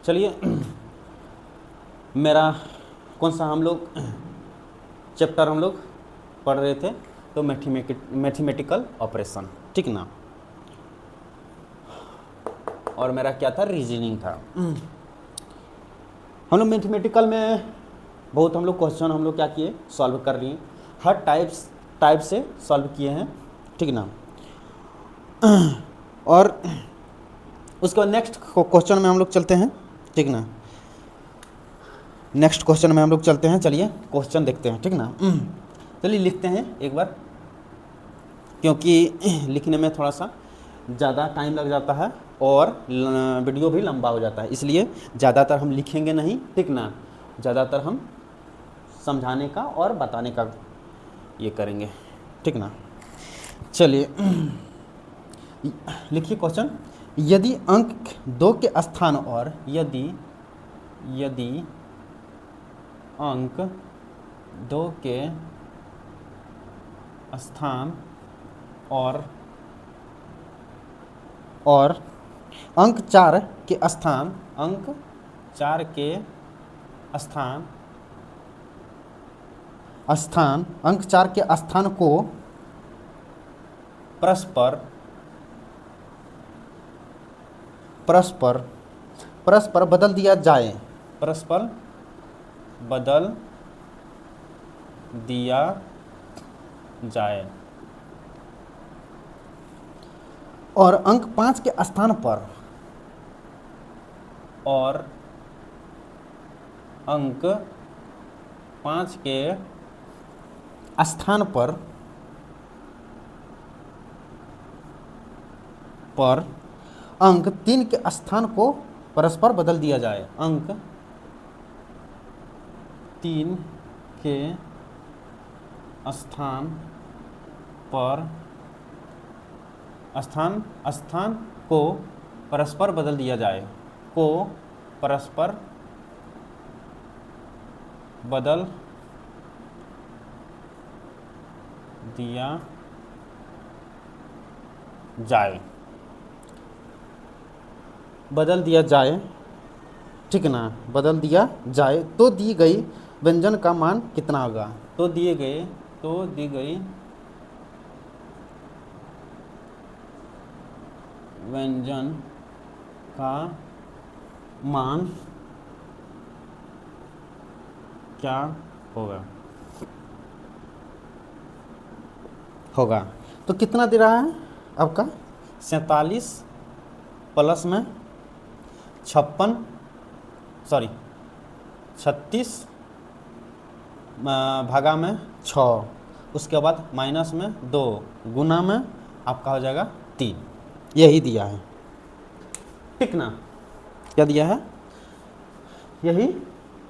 चलिए मेरा कौन सा हम लोग चैप्टर हम लोग पढ़ रहे थे, तो मैथमेटिकल ऑपरेशन, ठीक ना। और मेरा क्या था, रीजनिंग था। हम लोग मैथमेटिकल में बहुत हम लोग क्वेश्चन हम लोग क्या किए, सॉल्व कर लिए, हर टाइप से सॉल्व किए हैं, ठीक ना। और उसके बाद नेक्स्ट क्वेश्चन में हम लोग चलते हैं, ठीक ना। नेक्स्ट क्वेश्चन में हम लोग चलते हैं, चलिए क्वेश्चन देखते हैं, ठीक ना। चलिए लिखते हैं एक बार, क्योंकि लिखने में थोड़ा सा ज़्यादा टाइम लग जाता है और वीडियो भी लंबा हो जाता है, इसलिए ज़्यादातर हम लिखेंगे नहीं, ठीक ना। ज़्यादातर हम समझाने का और बताने का ये करेंगे, ठीक ना। चलिए लिखिए क्वेश्चन। यदि अंक 2 के स्थान और यदि अंक 2 के स्थान और अंक 4 के स्थान अंक 4 के स्थान को परस्पर बदल दिया जाए, और अंक 5 के स्थान पर अंक 3 के स्थान को परस्पर बदल दिया जाए। अंक 3 के स्थान को परस्पर बदल दिया जाए, बदल दिया जाए, ठीक ना। बदल दिया जाए तो दी गई व्यंजन का मान कितना होगा। तो दी गई व्यंजन का मान क्या होगा। तो कितना दे रहा है आपका 47 प्लस में 36 भागा में 6, उसके बाद माइनस में 2, गुना में आपका हो जाएगा 3, यही दिया है, ठीक ना। क्या दिया है, यही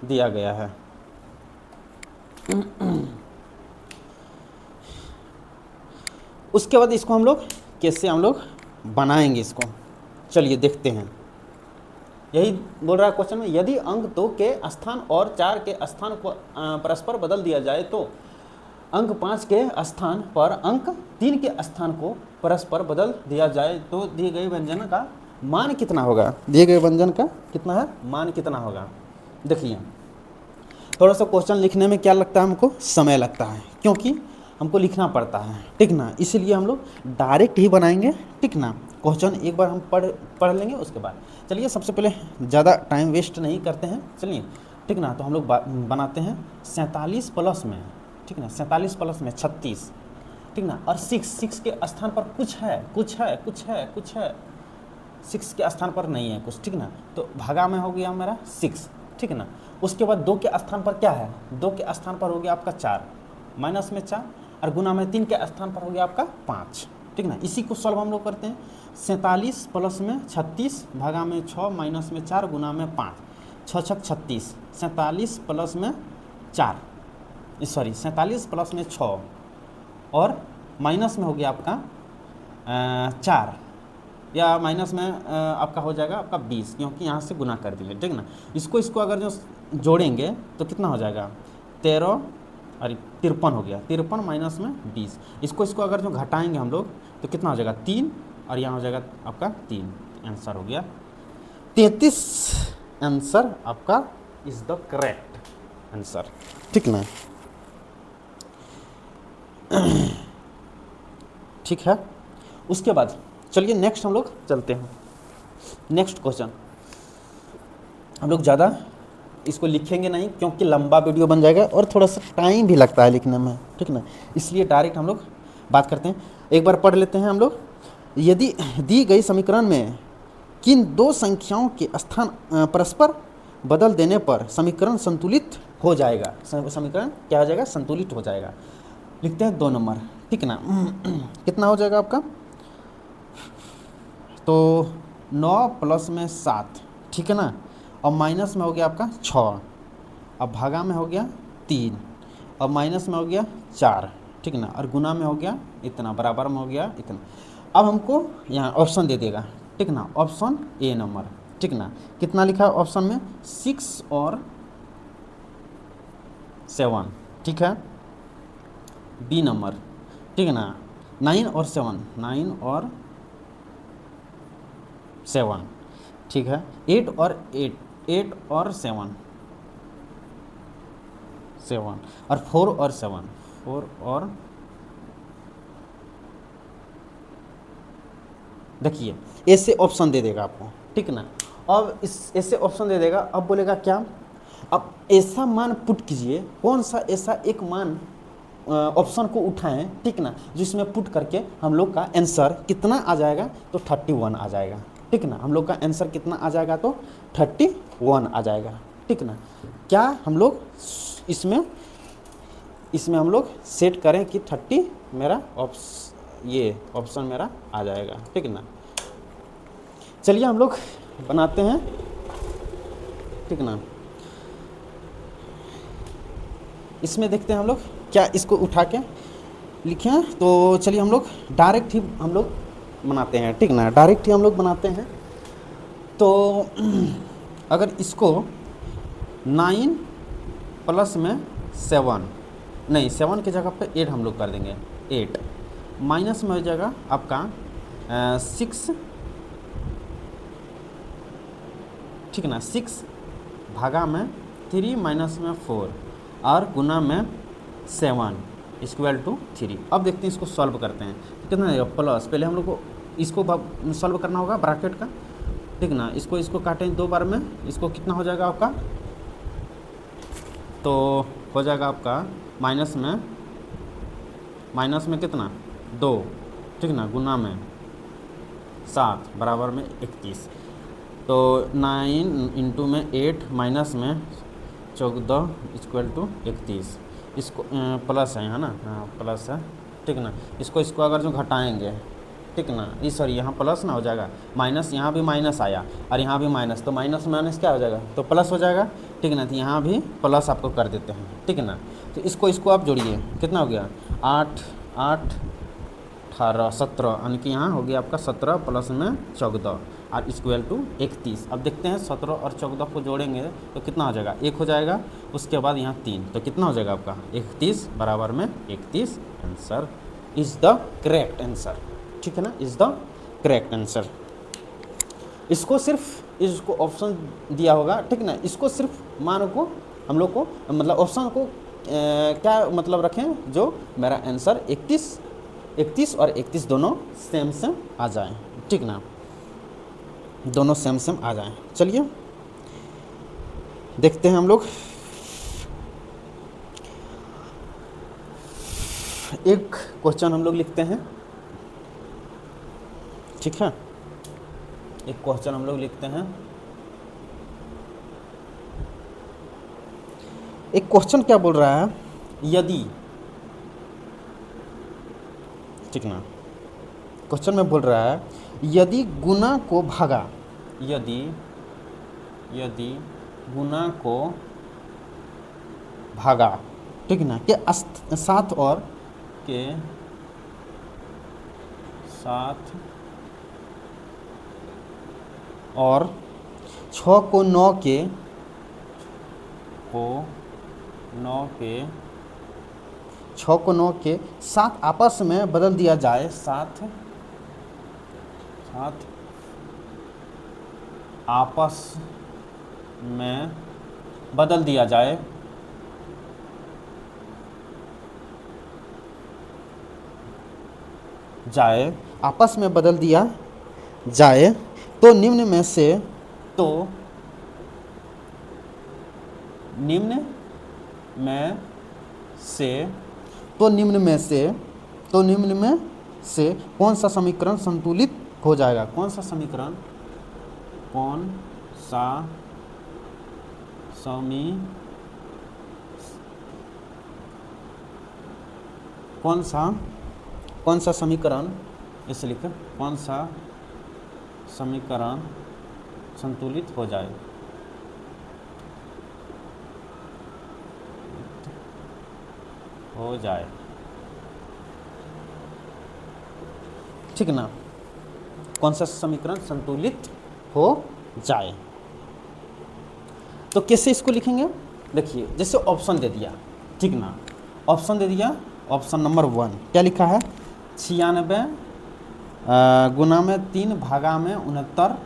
दिया गया है। उसके बाद इसको हम लोग कैसे बनाएंगे इसको, चलिए देखते हैं। यही बोल रहा है क्वेश्चन में, यदि अंक 2 के स्थान और 4 के स्थान को परस्पर बदल दिया जाए तो अंक 5 के स्थान पर अंक 3 के स्थान को परस्पर बदल दिया जाए तो दिए गए व्यंजन का मान कितना होगा। दिए गए व्यंजन का कितना है, मान कितना होगा। देखिए थोड़ा सा क्वेश्चन लिखने में क्या लगता है, हमको समय लगता है, क्योंकि हमको लिखना पड़ता है, ठीक ना। इसीलिए हम लोग डायरेक्ट ही बनाएंगे, ठीक ना। क्वेश्चन एक बार हम पढ़ लेंगे, उसके बाद चलिए सबसे पहले ज़्यादा टाइम वेस्ट नहीं करते हैं, चलिए, ठीक ना। तो हम लोग बनाते हैं 47 प्लस में, ठीक ना, 47 प्लस में 36, ठीक ना। और 6 के स्थान पर कुछ है, 6 के स्थान पर नहीं है कुछ, ठीक ना। तो भागा में हो गया मेरा 6, ठीक ना। उसके बाद 2 के स्थान पर क्या है, 2 के स्थान पर हो गया आपका 4, माइनस में 4, और गुना में 3 के स्थान पर हो गया आपका 5, ठीक ना। इसी को सॉल्व हम लोग करते हैं। 47 प्लस में 36 भागा में 6 माइनस में 4 गुना में 5, 6 6 36, 47 प्लस में 4, 47 प्लस में 6 और माइनस में हो गया आपका 4, या माइनस में आपका हो जाएगा आपका 20, क्योंकि यहाँ से गुना कर दिए, ठीक ना। इसको अगर जो जोड़ेंगे तो कितना हो जाएगा 13, अरे 53 हो गया, 53 माइनस में 20। इसको अगर जो घटाएंगे हम लोग तो कितना हो जाएगा 3, और यहाँ हो जाएगा आपका 3, आंसर हो गया 33 आंसर आपका इज द करेक्ट आंसर, ठीक ना। ठीक है, उसके बाद चलिए नेक्स्ट हम लोग चलते हैं। नेक्स्ट क्वेश्चन हम लोग ज़्यादा इसको लिखेंगे नहीं क्योंकि लंबा वीडियो बन जाएगा और थोड़ा सा टाइम भी लगता है लिखने में, ठीक ना, इसलिए डायरेक्ट हम लोग बात करते हैं। एक बार पढ़ लेते हैं हम लोग। यदि दी गई समीकरण में किन दो संख्याओं के स्थान परस्पर बदल देने पर समीकरण संतुलित हो जाएगा, समीकरण क्या हो जाएगा, संतुलित हो जाएगा। लिखते हैं 2 नंबर, ठीक ना। कितना हो जाएगा आपका, तो 9 प्लस में 7, ठीक है ना, और माइनस में हो गया आपका 6, अब भागा में हो गया 3, और माइनस में हो गया 4, ठीक ना, और गुना में हो गया इतना, बराबर में हो गया इतना। अब हमको यहाँ ऑप्शन दे देगा, ठीक ना, ऑप्शन ए नंबर, ठीक ना। कितना लिखा है ऑप्शन में, 6 और 7, ठीक है। बी नंबर, ठीक है ना, 9 और 7, 9 और 7, ठीक है। 8 और 8, 8 और 7, 7, और 4 और 7, 4 और, देखिए ऐसे ऑप्शन दे देगा आपको, ठीक ना। अब इस ऐसे ऑप्शन दे देगा, अब बोलेगा क्या, अब ऐसा मान पुट कीजिए, कौन सा ऐसा एक मान ऑप्शन को उठाएं, ठीक ना, जिसमें पुट करके हम लोग का आंसर कितना आ जाएगा, तो 31 आ जाएगा, ठीक ना। हम लोग का आंसर कितना आ जाएगा, तो 31 आ जाएगा, ठीक ना। क्या हम लोग इसमें हम लोग सेट करें कि 30 मेरा ये ऑप्शन मेरा आ जाएगा, ठीक ना। चलिए हम लोग बनाते हैं, ठीक ना। इसमें देखते हैं हम लोग क्या इसको उठा के लिखे हैं, तो चलिए हम लोग डायरेक्ट ही हम लोग बनाते हैं, ठीक ना, डायरेक्ट ही हम लोग बनाते हैं। तो अगर इसको 9 प्लस में 7, नहीं 7 की जगह पे 8 हम लोग कर देंगे, 8 माइनस में हो जाएगा आपका 6, ठीक ना, 6 भागा में 3 माइनस में 4 और गुना में 7 इक्वल टू 3। अब देखते हैं इसको सॉल्व करते हैं, कितना देगा प्लस, पहले हम लोग को इसको सॉल्व करना होगा ब्रैकेट का, ठीक ना। इसको काटें 2 बार में, इसको कितना हो जाएगा आपका, तो हो जाएगा आपका माइनस में कितना 2, ठीक ना, गुना में 7 बराबर में 31, तो 9 इंटू में 8 माइनस में 14 इक्वल टू 31। इसको प्लस है ना, हाँ प्लस है, ठीक ना। इसको अगर जो घटाएंगे, ठीक ना, ये सॉरी यहाँ प्लस ना हो जाएगा, माइनस, यहाँ भी माइनस आया और यहाँ भी माइनस, तो माइनस माइनस क्या हो जाएगा, तो प्लस हो जाएगा, ठीक ना। तो यहाँ भी प्लस आपको कर देते हैं, ठीक ना। तो इसको आप जोड़िए, कितना हो गया 8 8 18 17, यानी कि यहाँ हो गया आपका 17 प्लस में 14 और इक्वल टू 31। अब देखते हैं 17 और 14 को जोड़ेंगे तो कितना हो जाएगा, 1 हो जाएगा, उसके बाद यहाँ 3, तो कितना हो जाएगा आपका 31 बराबर में 31। Answer is the correct answer, ठीक है ना, इज़ द करेक्ट आंसर। इसको ऑप्शन दिया होगा, ठीक ना, इसको सिर्फ मान को हम लोग को मतलब ऑप्शन को क्या मतलब रखें, जो मेरा आंसर 31 और 31 दोनों सेम आ जाए, ठीक ना, दोनों सेम आ जाएं। चलिए देखते हैं हम लोग। एक क्वेश्चन हम लोग लिखते हैं, ठीक है, एक क्वेश्चन हम लोग लिखते हैं। एक क्वेश्चन क्या बोल रहा है, यदि, ठीक ना, क्वेश्चन में बोल रहा है यदि गुना को भागा, यदि गुना को भागा, ठीक ना, के साथ और के साथ और 6 को 9 के 6 को 9 के साथ आपस में बदल दिया जाए, साथ आपस में बदल दिया जाए आपस में बदल दिया जाए तो निम्न में से तो निम्न में से तो निम्न में से तो निम्न में से कौन सा समीकरण संतुलित हो जाएगा? कौन सा समीकरण कौन सा समीकरण इसे लिखें, कौन सा समीकरण संतुलित हो जाए? ठीक ना, कौन सा समीकरण संतुलित हो जाए। तो कैसे इसको लिखेंगे? देखिए, जैसे ऑप्शन दे दिया, ठीक ना, ऑप्शन दे दिया, ऑप्शन नंबर 1 क्या लिखा है? 96 गुना में 3 भागा में 69,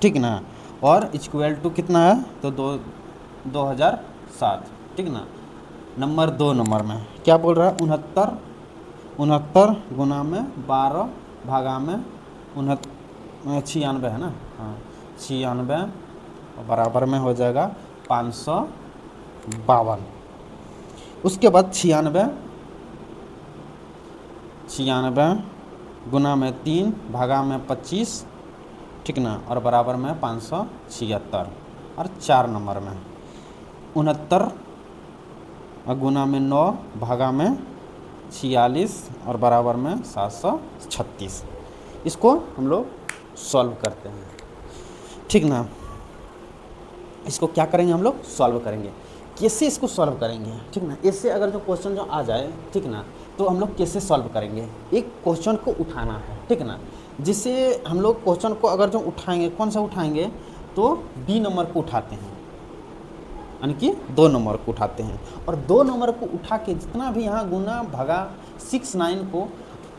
ठीक ना, और इक्वल टू कितना है? तो 2007, ठीक ना। नंबर 2 नंबर में क्या बोल रहा है? 69 गुना में 12 भागा में 96 है ना, हाँ 96 बराबर में हो जाएगा 552। उसके बाद 96 गुना में 3 भागा में 25, ठीक ना, और बराबर में 576। और 4 नंबर में 69 गुना में 9 भागा में 46 और बराबर में 736। इसको हम लोग सॉल्व करते हैं, ठीक ना। इसको क्या करेंगे? हम लोग सॉल्व करेंगे। कैसे इसको सॉल्व करेंगे, ठीक ना? इससे अगर जो क्वेश्चन जो आ जाए, ठीक ना, तो हम लोग कैसे सॉल्व करेंगे? एक क्वेश्चन को उठाना है, ठीक ना। जिससे हम लोग क्वेश्चन को अगर जो उठाएंगे, कौन सा उठाएंगे? तो बी नंबर को उठाते हैं, यानी कि 2 नंबर को उठाते हैं। और 2 नंबर को उठा के जितना भी यहाँ गुना भागा 69 को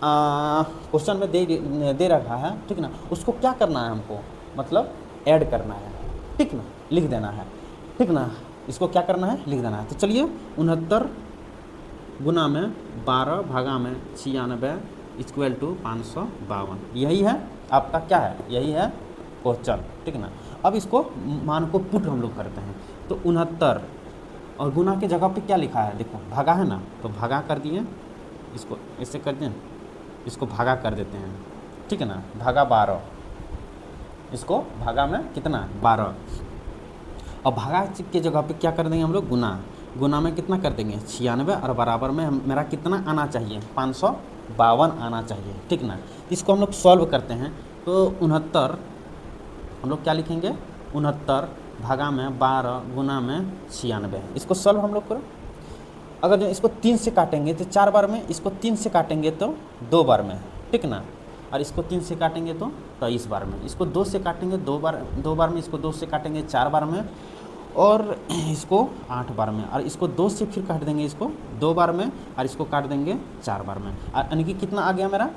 क्वेश्चन में दे रखा है, ठीक ना, उसको क्या करना है हमको? मतलब ऐड करना है, ठीक ना, लिख देना है, ठीक ना। इसको क्या करना है? लिख देना है। तो चलिए, 69 गुना में 12 भागा में 96 इक्वल टू 552, यही है आपका क्या है? यही है क्वेश्चन, ठीक ना। अब इसको मान को पुट हम लोग करते हैं। तो 69 और गुना के जगह पे क्या लिखा है? देखो भागा है ना, तो भागा कर दिए, इसको ऐसे कर दें, इसको भागा कर देते हैं, ठीक है ना, भागा 12, इसको भागा में कितना? 12। और भागा के जगह पे क्या कर देंगे हम लोग? गुना में कितना कर देंगे? 96 और बराबर में मेरा कितना आना चाहिए? 552 आना चाहिए, ठीक ना। इसको हम लोग सॉल्व करते हैं। तो 69 हम लोग क्या लिखेंगे? 69 भागा में 12 गुना में 96। इसको सॉल्व हम लोग करो। अगर जो इसको 3 से काटेंगे तो 4 बार में, इसको 3 से काटेंगे तो 2 बार में, ठीक ना, और इसको 3 से काटेंगे तो 23 बार में, इसको 2 से काटेंगे 2 बार में, इसको 2 से काटेंगे 4 बार में, और इसको 8 बार में, और इसको 2 से फिर काट देंगे, इसको 2 बार में, और इसको काट देंगे 4 बार में। यानी कि कितना आ गया मेरा?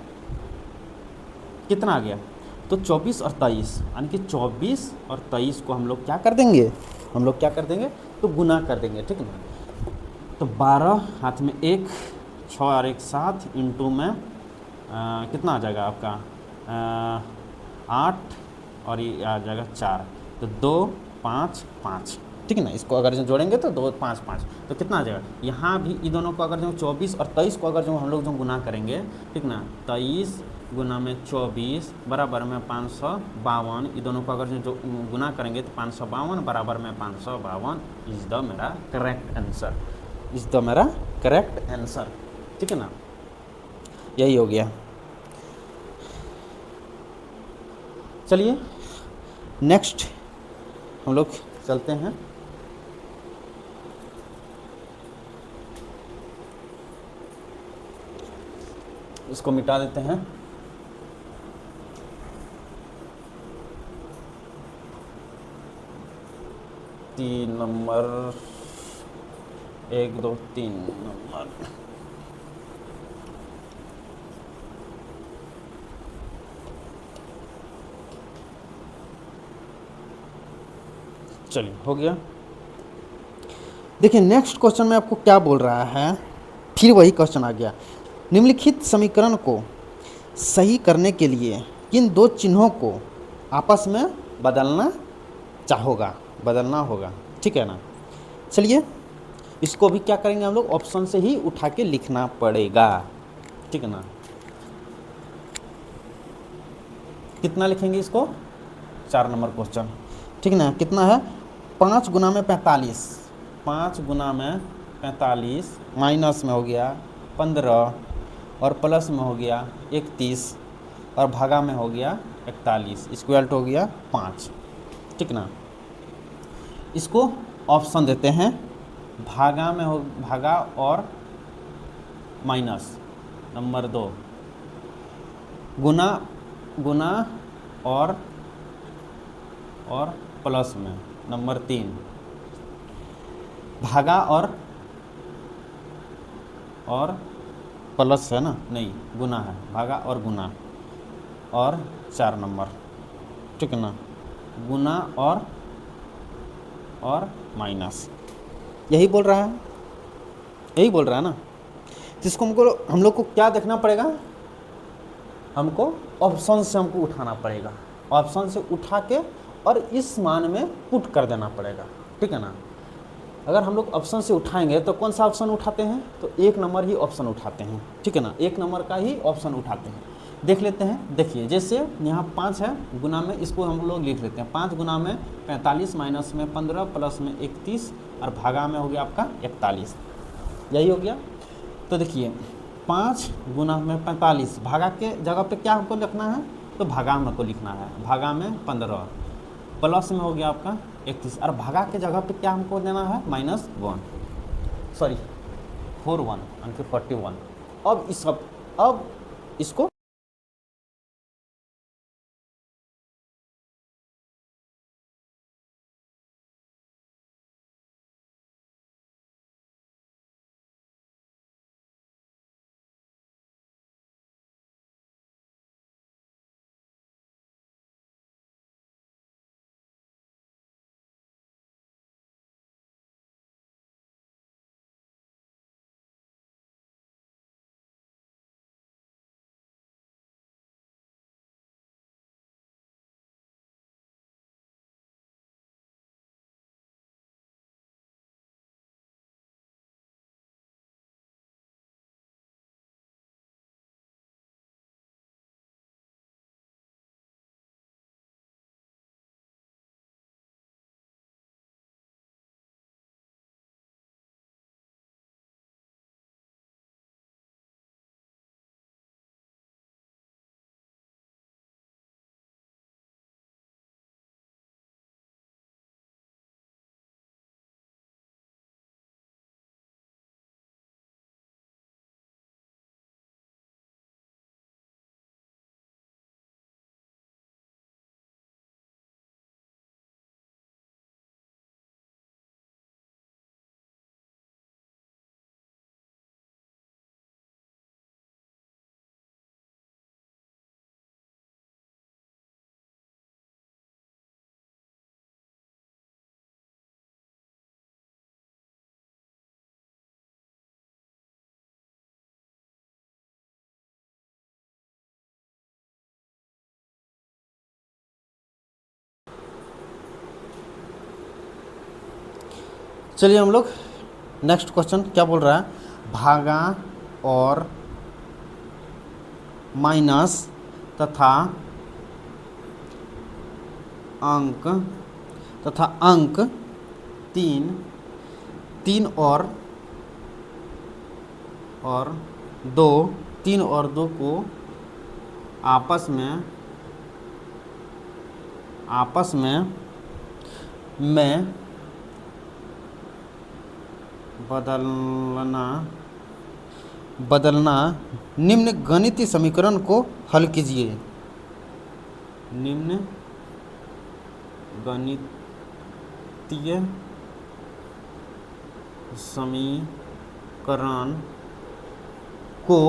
कितना आ गया? तो 24 और 23, यानी कि 24 और 23 को हम लोग क्या कर देंगे? हम लोग क्या कर देंगे? तो गुना कर देंगे, ठीक ना। तो 12 हाथ में 1, 6 और 1 7 इंटू में कितना आ जाएगा आपका? 8 और ये आ जाएगा 4, तो 2 5 5, ठीक है ना। इसको अगर जो जोड़ेंगे तो 2 5 5, तो कितना आ जाएगा? यहाँ भी इन दोनों को अगर जो 24 और 23 को अगर जो हम लोग जो गुना करेंगे, ठीक ना, 23 गुना में 24 बराबर में 552, ये दोनों को अगर जो गुना करेंगे तो 552 बराबर में 552 इज़ द मेरा करेक्ट आंसर, इज़ द मेरा करेक्ट आंसर, ठीक है ना। यही हो गया। चलिए नेक्स्ट हम लोग चलते हैं। इसको मिटा देते हैं। तीन नंबर 1 2 3 नंबर, चलिए हो गया। देखिए नेक्स्ट क्वेश्चन में आपको क्या बोल रहा है, फिर वही क्वेश्चन आ गया। निम्नलिखित समीकरण को सही करने के लिए किन दो चिन्हों को आपस में बदलना होगा, ठीक है ना। चलिए इसको भी क्या करेंगे हम लोग, ऑप्शन से ही उठा के लिखना पड़ेगा, ठीक है ना। कितना लिखेंगे इसको, 4 नंबर क्वेश्चन, ठीक ना। कितना है, 5 गुना में 45, 5 गुना में 45 माइनस में हो गया 15 और प्लस में हो गया 31 और भागा में हो गया 41, इक्वल टू हो गया 5, ठीक ना। इसको ऑप्शन देते हैं, भागा और माइनस नंबर 2, गुना और प्लस में नंबर 3, भागा और प्लस है ना, नहीं गुना है, भागा और गुना, और 4 नंबर, ठीक है ना, गुना और माइनस। यही बोल रहा है ना। जिसको हम लोग को क्या देखना पड़ेगा, हमको ऑप्शन से उठाना पड़ेगा, ऑप्शन से उठा के और इस मान में पुट कर देना पड़ेगा, ठीक है ना। अगर हम लोग ऑप्शन से उठाएंगे तो कौन सा ऑप्शन उठाते हैं, तो 1 नंबर ही ऑप्शन उठाते हैं, ठीक है ना, 1 नंबर का ही ऑप्शन उठाते हैं। देख लेते हैं, देखिए जैसे यहाँ 5 है, गुना में इसको हम लोग लिख लेते हैं, 5 गुना में 45 माइनस में 15 प्लस में 31 और भागा में हो गया आपका 41, यही हो गया। तो देखिए 5 गुना में 45, भागा के जगह पे क्या हमको लिखना है, तो भागा में को लिखना है, भागा में 15 प्लस में हो गया आपका 31 और भागा के जगह पे क्या हमको देना है, -1, सॉरी 41 यानी कि 41। अब इसको चलिए हम लोग नेक्स्ट क्वेश्चन क्या बोल रहा है, भागा और माइनस तथा अंक 3 और 2 को आपस में बदलना निम्न गणितीय समीकरण को हल कीजिए। निम्न गणितीय समीकरण को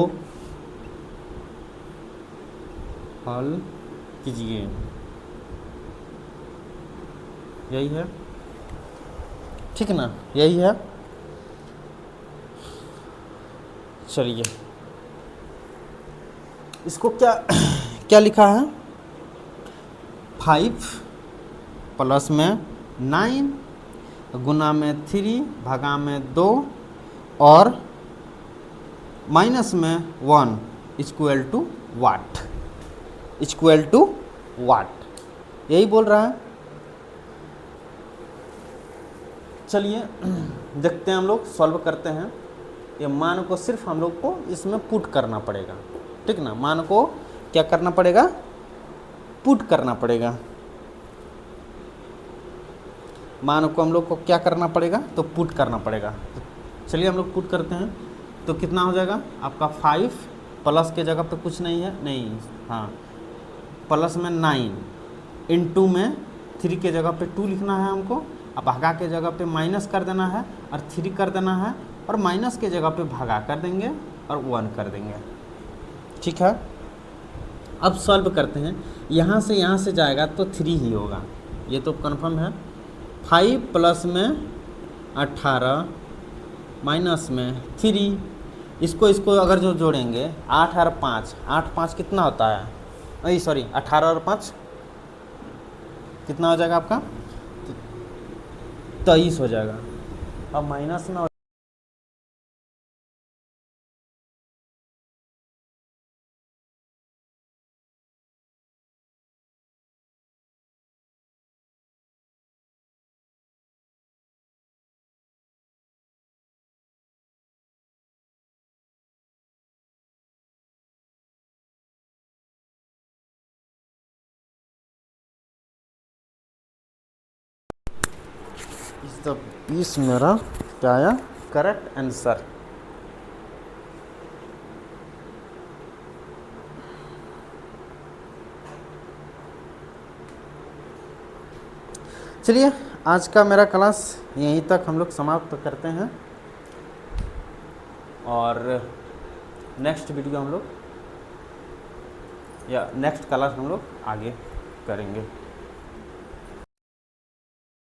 हल कीजिए, यही है। ठीक ना, यही है। चलिए इसको क्या क्या लिखा है, 5 प्लस में 9 गुना में 3 भागा में 2 और माइनस में 1 equal to what, equal to what, यही बोल रहा है। चलिए देखते हैं, हम लोग सॉल्व करते हैं। ये मान को सिर्फ हम लोग को इसमें पुट करना पड़ेगा, ठीक ना, मान को क्या करना पड़ेगा, पुट करना पड़ेगा। मान को हम लोग को क्या करना पड़ेगा, तो पुट करना पड़ेगा। चलिए हम लोग पुट करते हैं, तो कितना हो जाएगा आपका 5 प्लस के जगह पे कुछ नहीं है, नहीं, हाँ, प्लस में 9 इंटू में 3 के जगह पे 2 लिखना है हमको, अब भागा के जगह पे माइनस कर देना है और 3 कर देना है, और माइनस के जगह पे भागा कर देंगे और 1 कर देंगे, ठीक है। अब सॉल्व करते हैं, यहाँ से जाएगा तो 3 ही होगा, ये तो कन्फर्म है। 5 प्लस में 18 माइनस में 3, इसको अगर जो जोड़ेंगे 8 और 5, 8 5 कितना होता है, नहीं सॉरी 18 और 5 कितना हो जाएगा आपका, 23 हो जाएगा। अब माइनस ना, इस द पीस मेरा क्या आया, करेक्ट आंसर। चलिए आज का मेरा क्लास यहीं तक हम लोग समाप्त करते हैं, और नेक्स्ट वीडियो हम लोग या नेक्स्ट क्लास हम लोग आगे करेंगे।